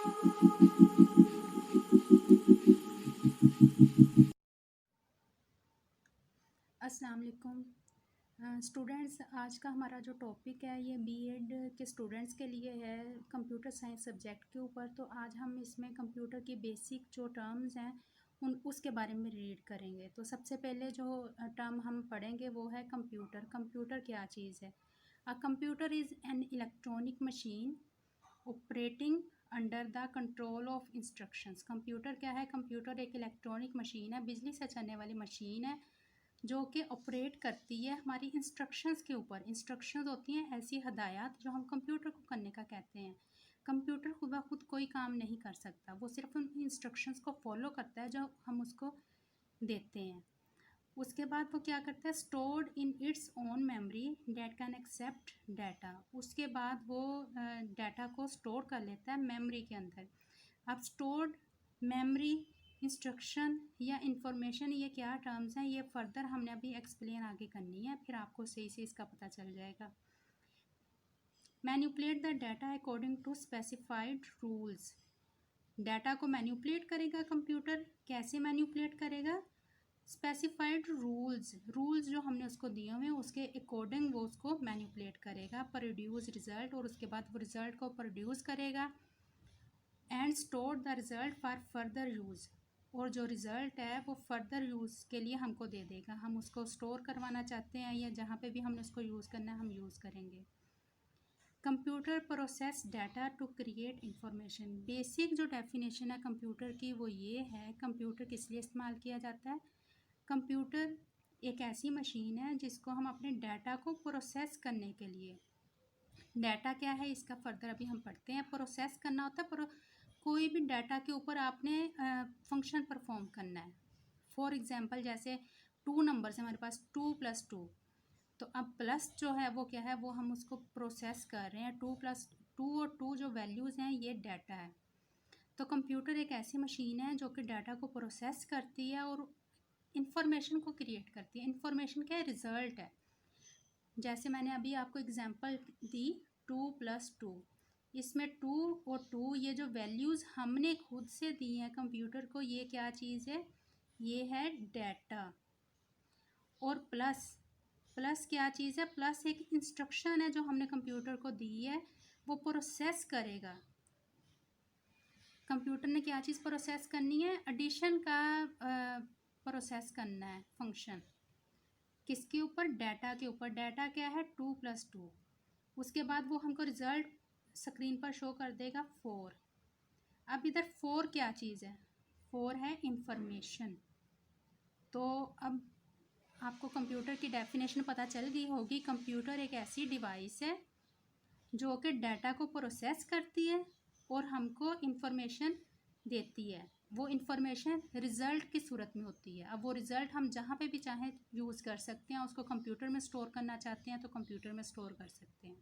अस्सलाम वालेकुम स्टूडेंट्स। आज का हमारा जो टॉपिक है ये बीएड के स्टूडेंट्स के लिए है, कंप्यूटर साइंस सब्जेक्ट के ऊपर। तो आज हम इसमें कंप्यूटर की बेसिक जो टर्म्स हैं उसके बारे में रीड करेंगे। तो सबसे पहले जो टर्म हम पढ़ेंगे वो है कंप्यूटर। कंप्यूटर क्या चीज़ है? A computer is an electronic machine operating under the control of instructions. Computer क्या है? कंप्यूटर एक इलेक्ट्रॉनिक मशीन है, बिजली से चलने वाली मशीन है जो कि ऑपरेट करती है हमारी इंस्ट्रक्शंस के ऊपर। इंस्ट्रक्शंस होती हैं ऐसी हदायत जो हम कंप्यूटर को करने का कहते हैं। कंप्यूटर खुद ब खुद कोई काम नहीं कर सकता, वो सिर्फ उन इंस्ट्रक्शंस को फॉलो करता है जो हम उसको देते हैं। उसके बाद वो क्या करता है? Stored in its own memory that can accept data. उसके बाद वो डाटा को स्टोर कर लेता है मेमोरी के अंदर। अब स्टोर्ड मेमोरी, इंस्ट्रक्शन या इंफॉर्मेशन, ये क्या टर्म्स हैं, ये फर्दर हमने अभी एक्सप्लेन आगे करनी है, फिर आपको सही से इसका पता चल जाएगा। Manipulate the data according to specified rules. Data को मैनिपुलेट करेगा कंप्यूटर। कैसे मैनिपुलेट करेगा? स्पेसिफाइड रूल्स जो हमने उसको दिए हुए हैं उसके अकॉर्डिंग वो उसको मैनिपुलेट करेगा। प्रोड्यूस रिजल्ट, और उसके बाद वो रिजल्ट को प्रोड्यूस करेगा। And store the result for further use, और जो रिज़ल्ट है वो फर्दर यूज़ के लिए हमको दे देगा। हम उसको स्टोर करवाना चाहते हैं या जहाँ पे भी हमने उसको यूज़ करना है हम यूज़ करेंगे। Computer process data to create information. Basic जो डेफिनेशन है कंप्यूटर की वो ये है, कंप्यूटर किस लिए इस्तेमाल किया जाता है? कंप्यूटर एक ऐसी मशीन है जिसको हम अपने डाटा को प्रोसेस करने के लिए, डाटा क्या है इसका फर्दर अभी हम पढ़ते हैं। प्रोसेस करना होता है, कोई भी डाटा के ऊपर आपने फंक्शन परफॉर्म करना है। फॉर एग्जांपल जैसे 2 नंबर्स है हमारे पास, 2 + 2। तो अब प्लस जो है वो क्या है, वो हम उसको प्रोसेस कर रहे हैं। 2 + 2 और 2 जो वैल्यूज़ हैं ये डाटा है। तो कंप्यूटर एक ऐसी मशीन है जो कि डाटा को प्रोसेस करती है और इंफॉर्मेशन को क्रिएट करती है। इंफॉर्मेशन क्या है? रिज़ल्ट है। जैसे मैंने अभी आपको एग्जांपल दी 2 + 2, इसमें 2 और 2 ये जो वैल्यूज़ हमने खुद से दी हैं कंप्यूटर को, ये क्या चीज़ है? ये है डाटा। और प्लस, प्लस क्या चीज़ है? प्लस एक इंस्ट्रक्शन है जो हमने कंप्यूटर को दी है, वो प्रोसेस करेगा। कंप्यूटर ने क्या चीज़ प्रोसेस करनी है? एडिशन का प्रोसेस करना है फंक्शन। किसके ऊपर? डाटा के ऊपर। डाटा क्या है? 2 + 2। उसके बाद वो हमको रिज़ल्ट स्क्रीन पर शो कर देगा 4। अब इधर 4 क्या चीज़ है? 4 है इंफॉर्मेशन। तो अब आपको कंप्यूटर की डेफिनेशन पता चल गई होगी। कंप्यूटर एक ऐसी डिवाइस है जो कि डाटा को प्रोसेस करती है और हमको इंफॉर्मेशन देती है। वो इंफॉर्मेशन रिज़ल्ट की सूरत में होती है। अब वो रिज़ल्ट हम जहाँ पे भी चाहें यूज़ कर सकते हैं। उसको कंप्यूटर में स्टोर करना चाहते हैं तो कंप्यूटर में स्टोर कर सकते हैं।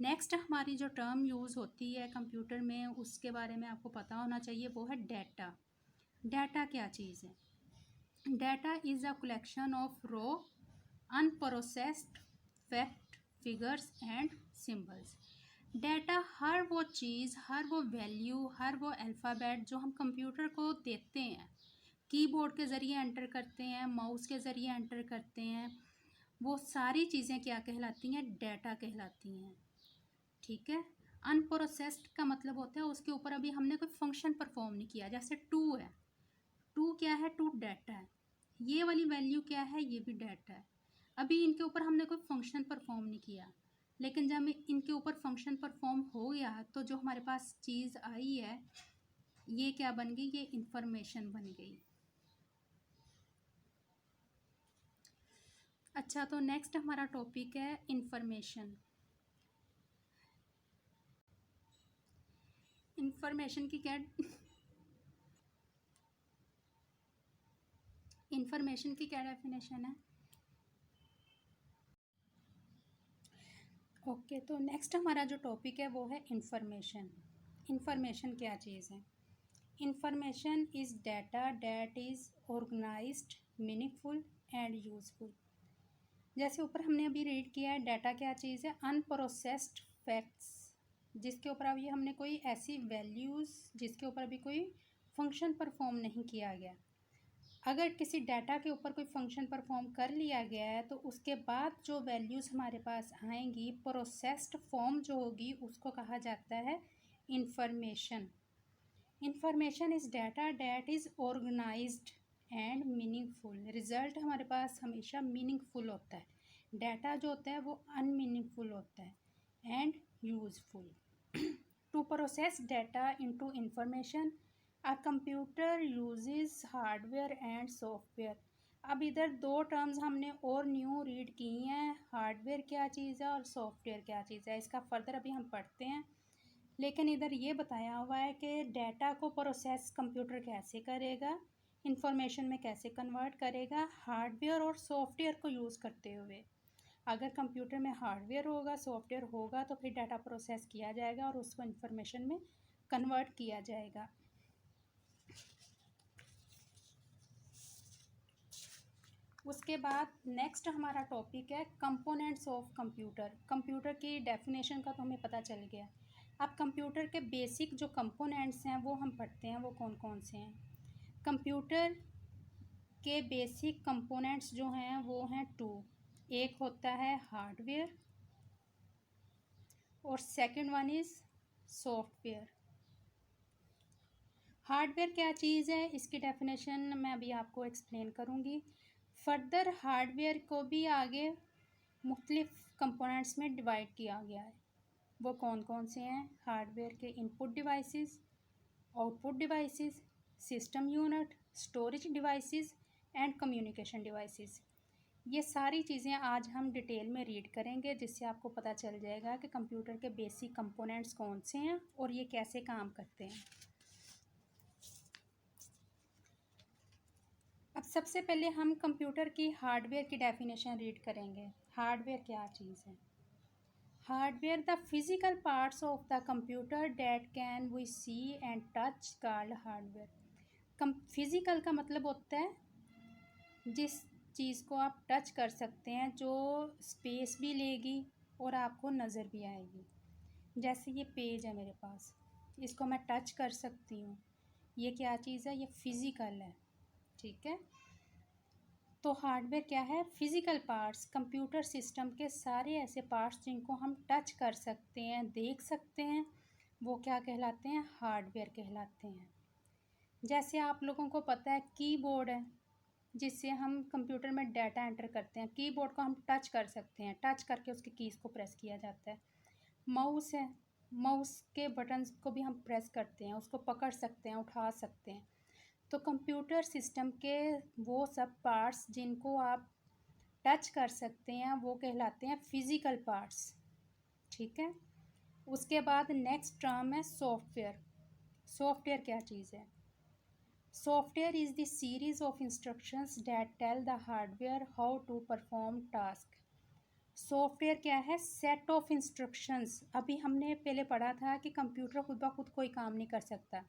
नेक्स्ट हमारी जो टर्म यूज़ होती है कंप्यूटर में उसके बारे में आपको पता होना चाहिए, वो है डाटा। डाटा क्या चीज़ है? Data is a collection of raw unprocessed fact, figures and symbols. Data हर वो चीज़, हर वो वैल्यू, हर वो अल्फ़ाबेट जो हम कंप्यूटर को देते हैं, कीबोर्ड के ज़रिए एंटर करते हैं, माउस के ज़रिए एंटर करते हैं, वो सारी चीज़ें क्या कहलाती हैं? डाटा कहलाती हैं। ठीक है। अनप्रोसेस्ड का मतलब होता है उसके ऊपर अभी हमने कोई फंक्शन परफॉर्म नहीं किया। जैसे 2 है, 2 क्या है? 2 डाटा है। ये वाली वैल्यू क्या है? ये भी डाटा है। अभी इनके ऊपर हमने कोई फंक्शन परफॉर्म नहीं किया, लेकिन जब इनके ऊपर फंक्शन परफॉर्म हो गया तो जो हमारे पास चीज़ आई है ये क्या बन गई? ये इंफॉर्मेशन बन गई। अच्छा, तो नेक्स्ट हमारा टॉपिक है इंफॉर्मेशन। इंफॉर्मेशन की क्या इंफॉर्मेशन की क्या डेफिनेशन है? ओके, तो नेक्स्ट हमारा जो टॉपिक है वो है इंफॉर्मेशन। इंफॉर्मेशन क्या चीज़ है? Information is data that is organised, meaningful and useful. जैसे ऊपर हमने अभी रीड किया है, डाटा क्या चीज़ है? अनप्रोसेस्ड फैक्ट्स, जिसके ऊपर अभी हमने कोई ऐसी वैल्यूज़ जिसके ऊपर अभी कोई फंक्शन परफॉर्म नहीं किया गया। अगर किसी डाटा के ऊपर कोई फंक्शन परफॉर्म कर लिया गया है तो उसके बाद जो वैल्यूज़ हमारे पास आएंगी, प्रोसेस्ड फॉर्म जो होगी, उसको कहा जाता है information. Information is data that is organised and meaningful. Result हमारे पास हमेशा मीनिंगफुल होता है, डाटा जो होता है वो अनमीनिंगफुल होता है and useful. To process data into information a computer uses hardware and software. अब इधर दो टर्म्स हमने और न्यू रीड की हैं, हार्डवेयर क्या चीज़ है और सॉफ्टवेयर क्या चीज़ है। इसका फर्दर अभी हम पढ़ते हैं, लेकिन इधर ये बताया हुआ है कि डाटा को प्रोसेस कंप्यूटर कैसे करेगा, इंफॉर्मेशन में कैसे कन्वर्ट करेगा, हार्डवेयर और सॉफ्टवेयर को यूज़ करते हुए। अगर कंप्यूटर में हार्डवेयर होगा, सॉफ्टवेयर होगा, तो फिर डाटा प्रोसेस किया जाएगा और उसको इंफॉर्मेशन में कन्वर्ट किया जाएगा। उसके बाद नेक्स्ट हमारा टॉपिक है कंपोनेंट्स ऑफ कंप्यूटर। कंप्यूटर की डेफिनेशन का तो हमें पता चल गया। अब कंप्यूटर के बेसिक जो कंपोनेंट्स हैं वो हम पढ़ते हैं, वो कौन कौन से हैं। कंप्यूटर के बेसिक कंपोनेंट्स जो हैं वो हैं टू। एक होता है हार्डवेयर और second one is software. Hardware क्या चीज़ है, इसकी डेफिनेशन मैं अभी आपको एक्सप्लेन करूँगी। फर्दर हार्डवेयर को भी आगे मुख्तलिफ कंपोनेंट्स में डिवाइड किया गया है। वो कौन कौन से हैं? हार्डवेयर के input devices, output devices, system unit, storage devices and communication devices. ये सारी चीज़ें आज हम डिटेल में रीड करेंगे, जिससे आपको पता चल जाएगा कि कंप्यूटर के बेसिक कंपोनेंट्स कौन से हैं और ये कैसे काम करते हैं। अब सबसे पहले हम कंप्यूटर की हार्डवेयर की डेफिनेशन रीड करेंगे। हार्डवेयर क्या चीज़ है? Hardware the physical parts of the computer that can we see and touch called hardware. Physical का मतलब होता है जिस चीज़ को आप टच कर सकते हैं, जो स्पेस भी लेगी और आपको नज़र भी आएगी। जैसे ये पेज है मेरे पास, इसको मैं टच कर सकती हूँ, ये क्या चीज़ है? ये फिज़िकल है, ठीक है। तो हार्डवेयर क्या है? फिज़िकल पार्ट्स, कंप्यूटर सिस्टम के सारे ऐसे पार्ट्स जिनको हम टच कर सकते हैं, देख सकते हैं, वो क्या कहलाते हैं? हार्डवेयर कहलाते हैं। जैसे आप लोगों को पता है कीबोर्ड है, जिससे हम कंप्यूटर में डाटा एंटर करते हैं। कीबोर्ड को हम टच कर सकते हैं, टच करके उसकी कीज़ को प्रेस किया जाता है। माउस है, माउस के बटन्स को भी हम प्रेस करते हैं, उसको पकड़ सकते हैं, उठा सकते हैं। तो कंप्यूटर सिस्टम के वो सब पार्ट्स जिनको आप टच कर सकते हैं वो कहलाते हैं फिज़िकल पार्ट्स, ठीक है। उसके बाद नेक्स्ट टर्म है सॉफ्टवेयर। सॉफ्टवेयर क्या चीज़ है? Software is the series of instructions that tell the hardware how to perform task. Software क्या है? Set of instructions. अभी हमने पहले पढ़ा था कि कंप्यूटर खुद ब खुद कोई काम नहीं कर सकता,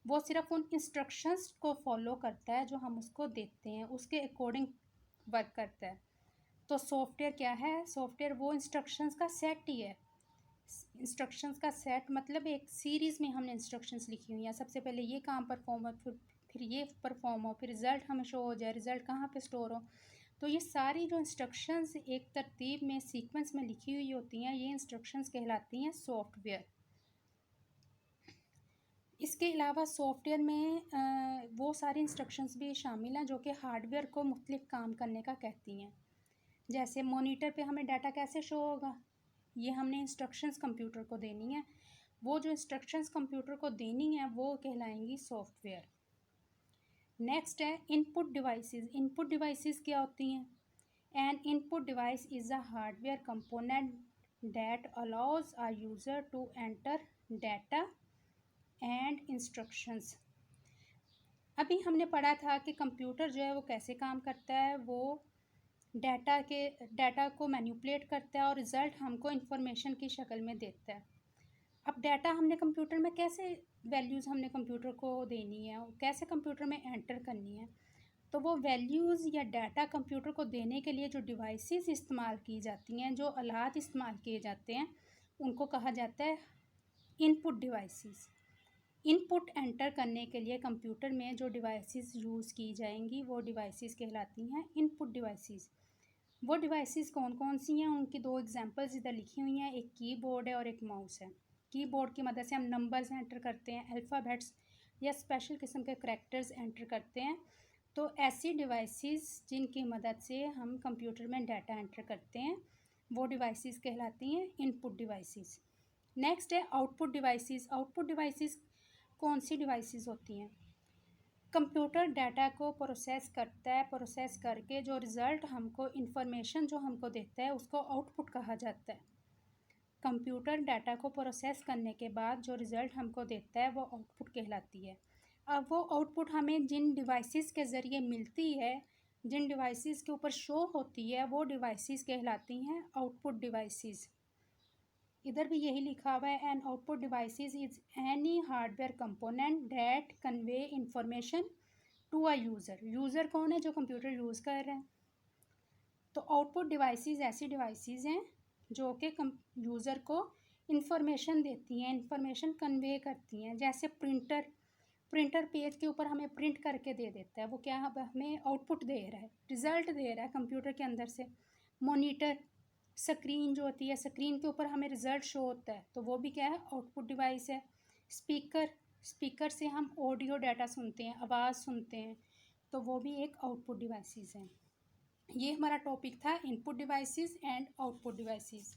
वो सिर्फ उन इंस्ट्रक्शंस को फॉलो करता है जो हम उसको देते हैं, उसके अकॉर्डिंग वर्क करता है। तो सॉफ्टवेयर क्या है? सॉफ्टवेयर वो इंस्ट्रक्शंस का सेट ही है। इंस्ट्रक्शंस का सेट मतलब एक सीरीज़ में हमने इंस्ट्रक्शंस लिखी हुई हैं, सबसे पहले ये काम परफॉर्म हो, फिर ये परफॉर्म हो, फिर रिज़ल्ट हमें शो हो जाए, रिज़ल्ट कहाँ पे स्टोर हो। तो ये सारी जो इंस्ट्रक्शंस एक तरतीब में सीक्वेंस में लिखी हुई होती हैं, ये इंस्ट्रक्शंस कहलाती हैं सॉफ्टवेयर। इसके अलावा सॉफ्टवेयर में वो सारी इंस्ट्रक्शंस भी शामिल हैं जो कि हार्डवेयर को मुख्तलिफ काम करने का कहती हैं। जैसे मॉनिटर पे हमें डाटा कैसे शो होगा, ये हमने इंस्ट्रक्शंस कंप्यूटर को देनी है। वो जो इंस्ट्रक्शंस कंप्यूटर को देनी है वो कहलाएंगी सॉफ्टवेयर। नेक्स्ट है इनपुट डिवाइसेस। इनपुट डिवाइसेस क्या होती हैं? An input device is a hardware component that allows a user to enter data and instructions. अभी हमने पढ़ा था कि कंप्यूटर जो है वो कैसे काम करता है, वो डाटा को मैनिपुलेट करता है और रिज़ल्ट हमको इंफॉर्मेशन की शक्ल में देता है। अब डाटा हमने कंप्यूटर में कैसे, वैल्यूज़ हमने कंप्यूटर को देनी है, कैसे कंप्यूटर में एंटर करनी है, तो वो वैल्यूज़ या डाटा कंप्यूटर को देने के लिए जो डिवाइसेस इस्तेमाल की जाती हैं, जो आलात इस्तेमाल किए जाते हैं, उनको कहा जाता है इनपुट डिवाइसेस, इनपुट एंटर करने के लिए कंप्यूटर में जो डिवाइसेस यूज़ की जाएंगी वो डिवाइसेस कहलाती हैं इनपुट डिवाइसेस। वो डिवाइसेस कौन कौन सी हैं, उनकी दो एग्जांपल्स इधर लिखी हुई हैं, एक कीबोर्ड है और एक माउस है। कीबोर्ड की मदद से हम नंबर्स एंटर करते हैं, अल्फ़ाबेट्स या स्पेशल किस्म के करैक्टर्स एंटर करते हैं। तो ऐसी डिवाइसेस जिनकी मदद से हम कंप्यूटर में डाटा एंटर करते हैं वो डिवाइसेस कहलाती हैं इनपुट डिवाइसेस। नेक्स्ट है आउटपुट डिवाइसेस। आउटपुट डिवाइसेस कौन सी डिवाइसेस होती हैं? कंप्यूटर डाटा को प्रोसेस करता है, प्रोसेस करके जो रिज़ल्ट हमको इंफॉर्मेशन जो हमको देता है उसको आउटपुट कहा जाता है। कंप्यूटर डाटा को प्रोसेस करने के बाद जो रिज़ल्ट हमको देता है वो आउटपुट कहलाती है। अब वो आउटपुट हमें जिन डिवाइसेस के ज़रिए मिलती है, जिन डिवाइसेस के ऊपर शो होती है, वो डिवाइसेस कहलाती हैं आउटपुट डिवाइसेस। इधर भी यही लिखा हुआ है, an output devices is any hardware component that convey information to a user. User कौन है? जो कंप्यूटर यूज़ कर रहे हैं। तो आउटपुट डिवाइसेस ऐसी डिवाइसेस हैं जो कि यूज़र को इंफॉर्मेशन देती हैं, इंफॉर्मेशन कन्वे करती हैं। जैसे प्रिंटर, प्रिंटर पेज के ऊपर हमें प्रिंट करके दे देता है, वो क्या हमें आउटपुट दे रहा है, रिज़ल्ट दे रहा है कंप्यूटर के अंदर से। मॉनिटर, स्क्रीन जो होती है, स्क्रीन के ऊपर हमें रिज़ल्ट शो होता है, तो वो भी क्या है? आउटपुट डिवाइस है। स्पीकर, स्पीकर से हम ऑडियो डाटा सुनते हैं, आवाज़ सुनते हैं, तो वो भी एक आउटपुट डिवाइसेस हैं। ये हमारा टॉपिक था input devices and output devices.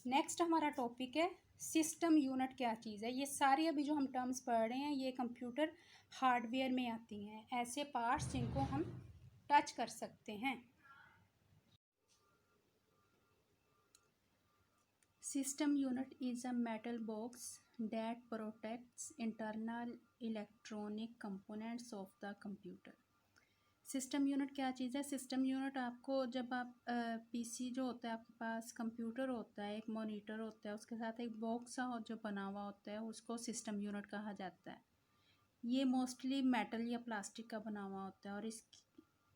Next हमारा टॉपिक है सिस्टम यूनिट क्या चीज़ है। ये सारी अभी जो हम टर्म्स पढ़ रहे हैं ये कंप्यूटर हार्डवेयर में आती हैं, ऐसे पार्ट्स जिनको हम टच कर सकते हैं। System unit is a metal box that protects internal electronic components of the computer. System unit क्या चीज़ है? सिस्टम यूनिट आपको जब आप पीसी जो होता है, आपके पास कंप्यूटर होता है, एक मॉनिटर होता है, उसके साथ एक बॉक्स जो बना हुआ होता है उसको सिस्टम यूनिट कहा जाता है। ये मोस्टली मेटल या प्लास्टिक का बना हुआ होता है और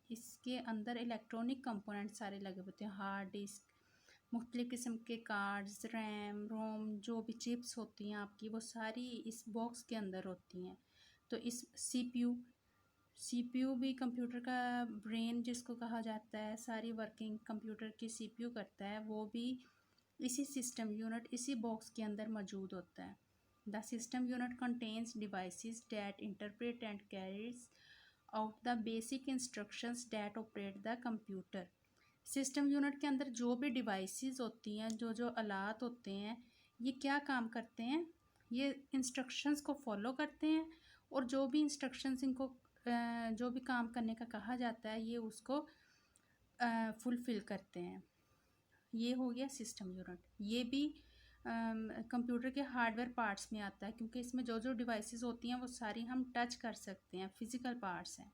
इसके अंदर इलेक्ट्रॉनिक कंपोनेंट सारे लगे होते हैं। हार्ड डिस्क, मुख्तलिफ़ किस्म के कार्ड्स, रैम, रोम, जो भी चिप्स होती हैं आपकी, वो सारी इस बॉक्स के अंदर होती हैं। तो इस सीपीयू भी कंप्यूटर का ब्रेन जिसको कहा जाता है, सारी वर्किंग कंप्यूटर की सीपीयू करता है, वो भी इसी सिस्टम यूनिट, इसी बॉक्स के अंदर मौजूद होता है। The system unit contains devices that interpret and carries out the basic instructions that operate the computer. System unit के अंदर जो भी डिवाइसेस होती हैं, जो जो आलात होते हैं, ये क्या काम करते हैं? ये इंस्ट्रक्शंस को फॉलो करते हैं और जो भी इंस्ट्रक्शंस इनको जो भी काम करने का कहा जाता है ये उसको फुलफ़िल करते हैं। ये हो गया सिस्टम यूनिट। ये भी कंप्यूटर के हार्डवेयर पार्ट्स में आता है, क्योंकि इसमें जो जो डिवाइसेस होती हैं वो सारी हम टच कर सकते हैं, फिज़िकल पार्ट्स हैं।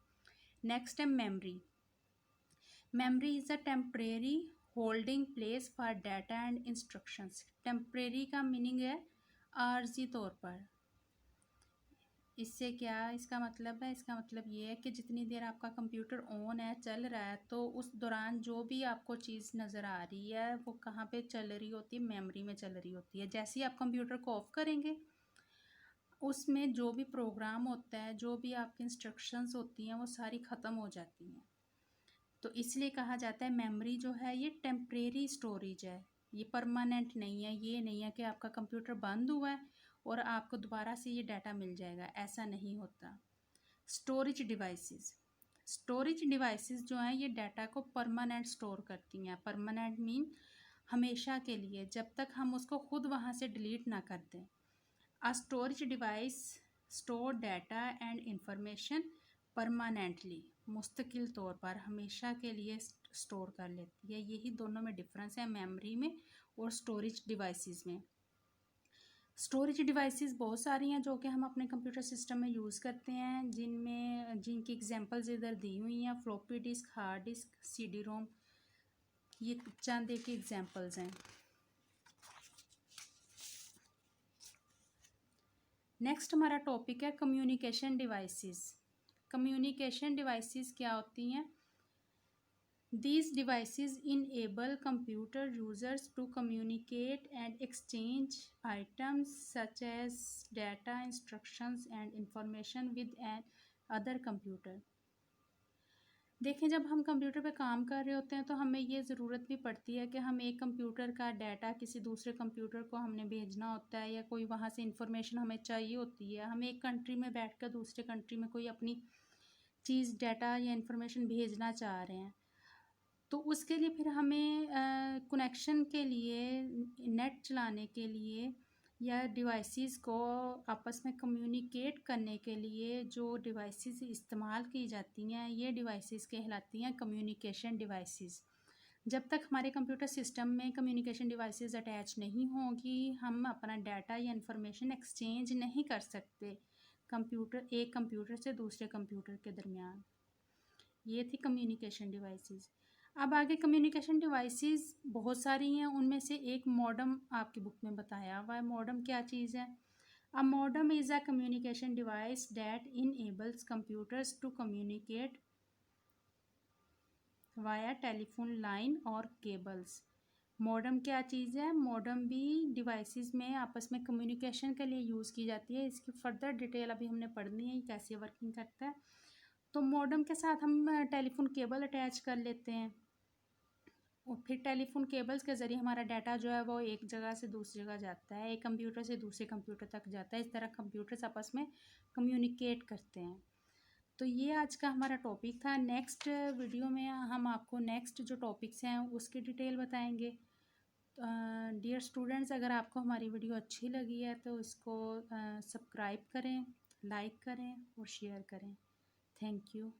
नेक्स्ट है memory. Memory is a temporary holding place for data and instructions. Temporary का मीनिंग है आर्जी तौर पर। इससे क्या इसका मतलब है? इसका मतलब ये है कि जितनी देर आपका कंप्यूटर ऑन है, चल रहा है, तो उस दौरान जो भी आपको चीज़ नज़र आ रही है वो कहाँ पे चल रही होती है? मेमोरी में चल रही होती है। जैसे ही आप कंप्यूटर को ऑफ़ करेंगे, उसमें जो भी प्रोग्राम होता है, जो भी आपकी इंस्ट्रक्शंस होती हैं वो सारी ख़त्म हो जाती हैं। तो इसलिए कहा जाता है मेमोरी जो है ये टेम्परेरी स्टोरेज है, ये परमानेंट नहीं है। ये नहीं है कि आपका कंप्यूटर बंद हुआ है और आपको दोबारा से ये डाटा मिल जाएगा, ऐसा नहीं होता। स्टोरेज डिवाइसेस, स्टोरेज डिवाइसेस जो हैं ये डाटा को परमानेंट स्टोर करती हैं। परमानेंट मीन हमेशा के लिए, जब तक हम उसको खुद वहाँ से डिलीट ना कर दें। A storage device store data and information permanently, मुस्तकिल तौर पर हमेशा के लिए स्टोर कर लेती है। यही दोनों में डिफरेंस है, मेमोरी में और स्टोरेज डिवाइसेस में। स्टोरेज डिवाइसेस बहुत सारी हैं जो कि हम अपने कंप्यूटर सिस्टम में यूज़ करते हैं, जिनकी एग्जांपल्स इधर दी हुई हैं। Floppy disk, hard disk, CD ROM, ये चंद एक एग्जांपल्स हैं। नेक्स्ट हमारा टॉपिक है कम्युनिकेशन डिवाइसेस। कम्युनिकेशन डिवाइसेस क्या होती हैं? These devices enable computer users to communicate and exchange items such as data, instructions and information with an other computer. देखें, जब हम कंप्यूटर पे काम कर रहे होते हैं तो हमें ये ज़रूरत भी पड़ती है कि हम एक कंप्यूटर का डाटा किसी दूसरे कंप्यूटर को हमने भेजना होता है, या कोई वहाँ से इंफॉर्मेशन हमें चाहिए होती है। हम एक कंट्री में बैठकर दूसरे कंट्री में कोई अपनी चीज़, डाटा या इंफॉर्मेशन भेजना चाह रहे हैं, तो उसके लिए फिर हमें कनेक्शन के लिए, नेट चलाने के लिए या डिवाइसेस को आपस में कम्युनिकेट करने के लिए जो डिवाइसेस इस्तेमाल की जाती हैं, ये डिवाइसेस कहलाती हैं कम्युनिकेशन डिवाइसेस। जब तक हमारे कंप्यूटर सिस्टम में कम्युनिकेशन डिवाइसेस अटैच नहीं होगी, हम अपना डाटा या इंफॉर्मेशन एक्सचेंज नहीं कर सकते एक कंप्यूटर से दूसरे कंप्यूटर के दरमियान। ये थी कम्युनिकेशन डिवाइसेस। अब आगे कम्युनिकेशन डिवाइसेस बहुत सारी हैं, उनमें से एक मॉडेम आपकी बुक में बताया हुआ है। मॉडेम क्या चीज़ है? A modem is a communication device that enables computers to communicate via telephone line और केबल्स। मॉडेम क्या चीज़ है? मॉडेम भी डिवाइसेस में आपस में कम्युनिकेशन के लिए यूज़ की जाती है। इसकी फर्दर डिटेल अभी हमने पढ़नी है, कैसे वर्किंग करता है। तो मॉडेम के साथ हम टेलीफोन केबल अटैच कर लेते हैं और फिर टेलीफोन केबल्स के ज़रिए हमारा डाटा जो है वो एक जगह से दूसरी जगह जाता है, एक कंप्यूटर से दूसरे कंप्यूटर तक जाता है। इस तरह कंप्यूटर्स आपस में कम्युनिकेट करते हैं। तो ये आज का हमारा टॉपिक था। नेक्स्ट वीडियो में हम आपको नेक्स्ट जो टॉपिक्स हैं उसकी डिटेल बताएंगे। डियर स्टूडेंट्स, अगर आपको हमारी वीडियो अच्छी लगी है तो इसको सब्सक्राइब करें, लाइक करें और शेयर करें। Thank you.